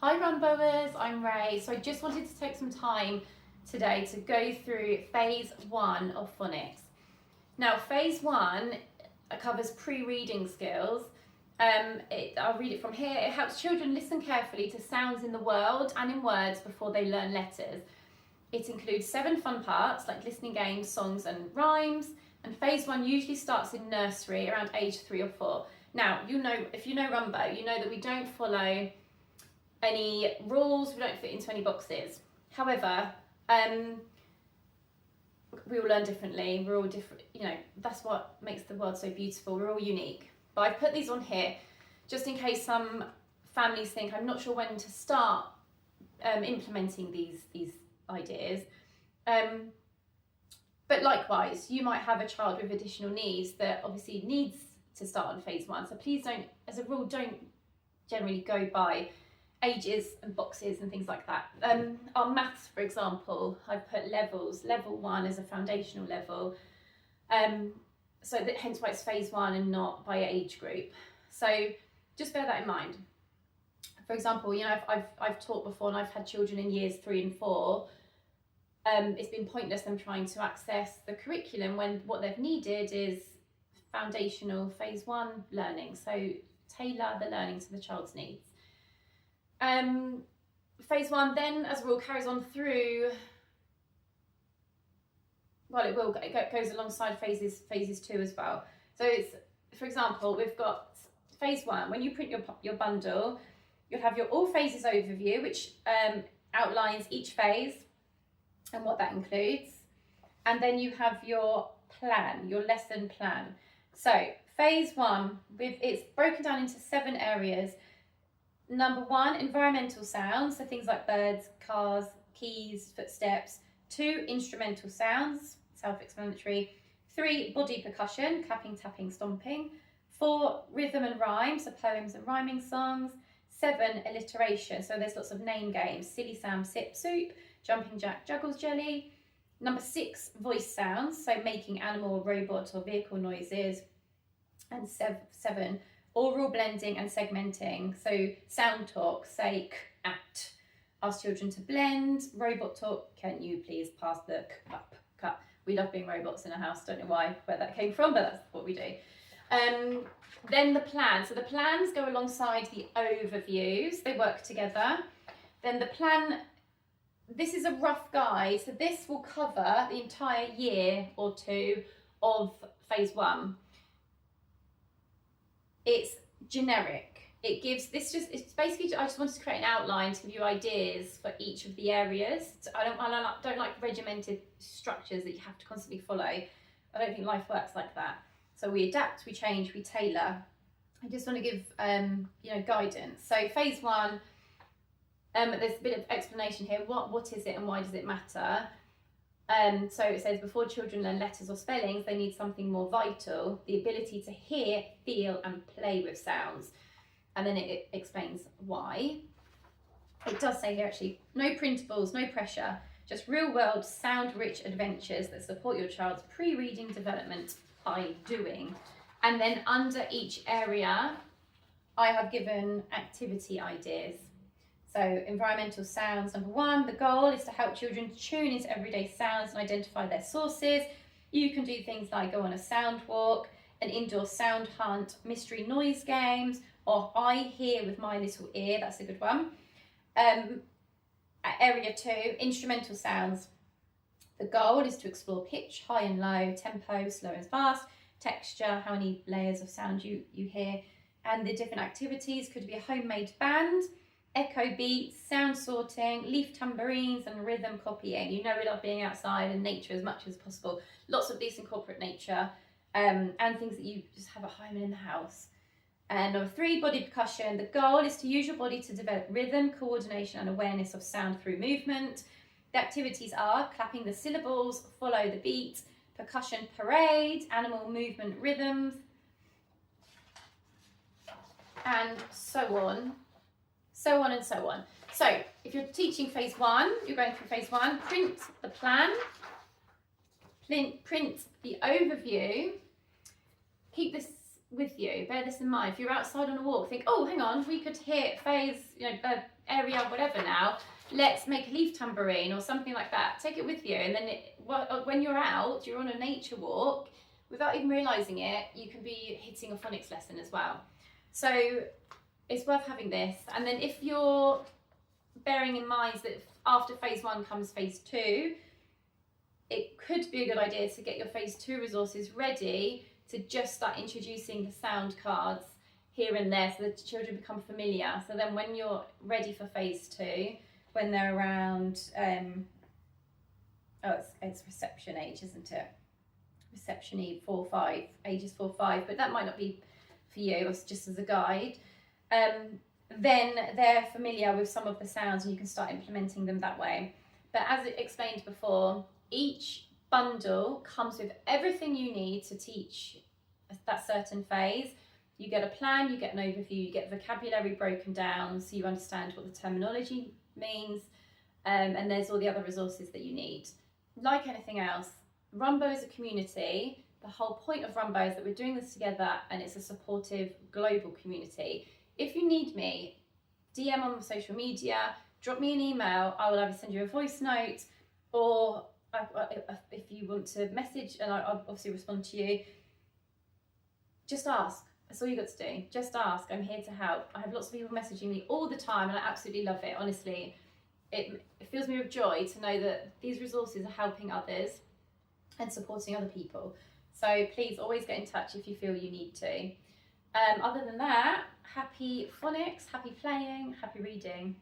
Hi Rumboers, I'm Ray. So I just wanted to take some time today to go through phase 1 of phonics. Now phase 1 covers pre-reading skills. I'll read it from here. It helps children listen carefully to sounds in the world and in words before they learn letters. It includes 7 fun parts like listening games, songs and rhymes. And phase 1 usually starts in nursery around age 3 or 4. Now, if you know Rumbo, you know that we don't follow any rules, we don't fit into any boxes. However, we all learn differently, we're all different, that's what makes the world so beautiful, we're all unique. But I've put these on here just in case some families think I'm not sure when to start implementing these ideas. But likewise, you might have a child with additional needs that obviously needs to start on phase 1. So please don't, as a rule, don't generally go by ages and boxes and things like that. Our maths, for example, I've put levels. Level 1 is a foundational level, so that hence why it's phase 1 and not by age group. So just bear that in mind. For example, I've taught before and I've had children in years 3 and 4. It's been pointless them trying to access the curriculum when what they've needed is foundational phase 1 learning. So tailor the learning to the child's needs. Phase 1 then, as a rule, carries on through, well, it goes alongside phases 2 as well. So it's, for example, we've got phase 1. When you print your bundle, you'll have your all phases overview, which outlines each phase and what that includes. And then you have your plan, your lesson plan. So phase 1, it's broken down into 7 areas. Number 1, environmental sounds, so things like birds, cars, keys, footsteps. 2, instrumental sounds, self-explanatory. 3, body percussion, clapping, tapping, stomping. 4, rhythm and rhyme, so poems and rhyming songs. 7, alliteration, so there's lots of name games, silly Sam, sip, soup, jumping jack, juggles, jelly. Number 6, voice sounds, so making animal, robot or vehicle noises. And 7, oral blending and segmenting, so sound talk, say k, at, ask children to blend. Robot talk, can you please pass the cup. We love being robots in our house, don't know where that came from, but that's what we do. Then the plan, so the plans go alongside the overviews, they work together. Then the plan, this is a rough guide, so this will cover the entire year or 2 of phase 1. It's generic. It gives it's basically, I just wanted to create an outline to give you ideas for each of the areas. I don't like regimented structures that you have to constantly follow. I don't think life works like that. So we adapt, we change, we tailor. I just want to give guidance. So phase 1, there's a bit of explanation here. What is it and why does it matter? So it says, before children learn letters or spellings, they need something more vital, the ability to hear, feel and play with sounds. And then it explains why. It does say here actually, no printables, no pressure, just real world sound-rich adventures that support your child's pre-reading development by doing. And then under each area, I have given activity ideas. So environmental sounds, number 1, the goal is to help children tune into everyday sounds and identify their sources. You can do things like go on a sound walk, an indoor sound hunt, mystery noise games, or I hear with my little ear, that's a good one. Area 2, instrumental sounds. The goal is to explore pitch, high and low, tempo, slow and fast, texture, how many layers of sound you hear, and the different activities could be a homemade band, echo beats, sound sorting, leaf tambourines and rhythm copying. You know we love being outside and nature as much as possible. Lots of these incorporate nature and things that you just have at home and in the house. And number 3, body percussion. The goal is to use your body to develop rhythm, coordination and awareness of sound through movement. The activities are clapping the syllables, follow the beat, percussion parade, animal movement rhythms, and so on. So on and so on. So if you're teaching phase 1, you're going through phase 1, print the plan, print the overview, keep this with you, bear this in mind. If you're outside on a walk, think, oh, hang on, we could hear phase, area, whatever now, let's make a leaf tambourine or something like that. Take it with you, and then when you're out, you're on a nature walk, without even realising it, you can be hitting a phonics lesson as well. So it's worth having this. And then if you're bearing in mind that after phase 1 comes phase 2, it could be a good idea to get your phase 2 resources ready to just start introducing the sound cards here and there so that the children become familiar. So then when you're ready for phase 2, when they're around, it's reception age, isn't it? Reception-y, 4, 5, ages 4, 5, but that might not be for you, it's just as a guide. Then they're familiar with some of the sounds and you can start implementing them that way. But as explained before, each bundle comes with everything you need to teach that certain phase. You get a plan, you get an overview, you get vocabulary broken down so you understand what the terminology means, and there's all the other resources that you need. Like anything else, Rumbo is a community. The whole point of Rumbo is that we're doing this together and it's a supportive global community. If you need me, DM on social media, drop me an email, I will either send you a voice note, or if you want to message and I'll obviously respond to you, just ask. That's all you got to do. Just ask. I'm here to help. I have lots of people messaging me all the time and I absolutely love it. Honestly, it fills me with joy to know that these resources are helping others and supporting other people. So please always get in touch if you feel you need to. Other than that, happy phonics, happy playing, happy reading.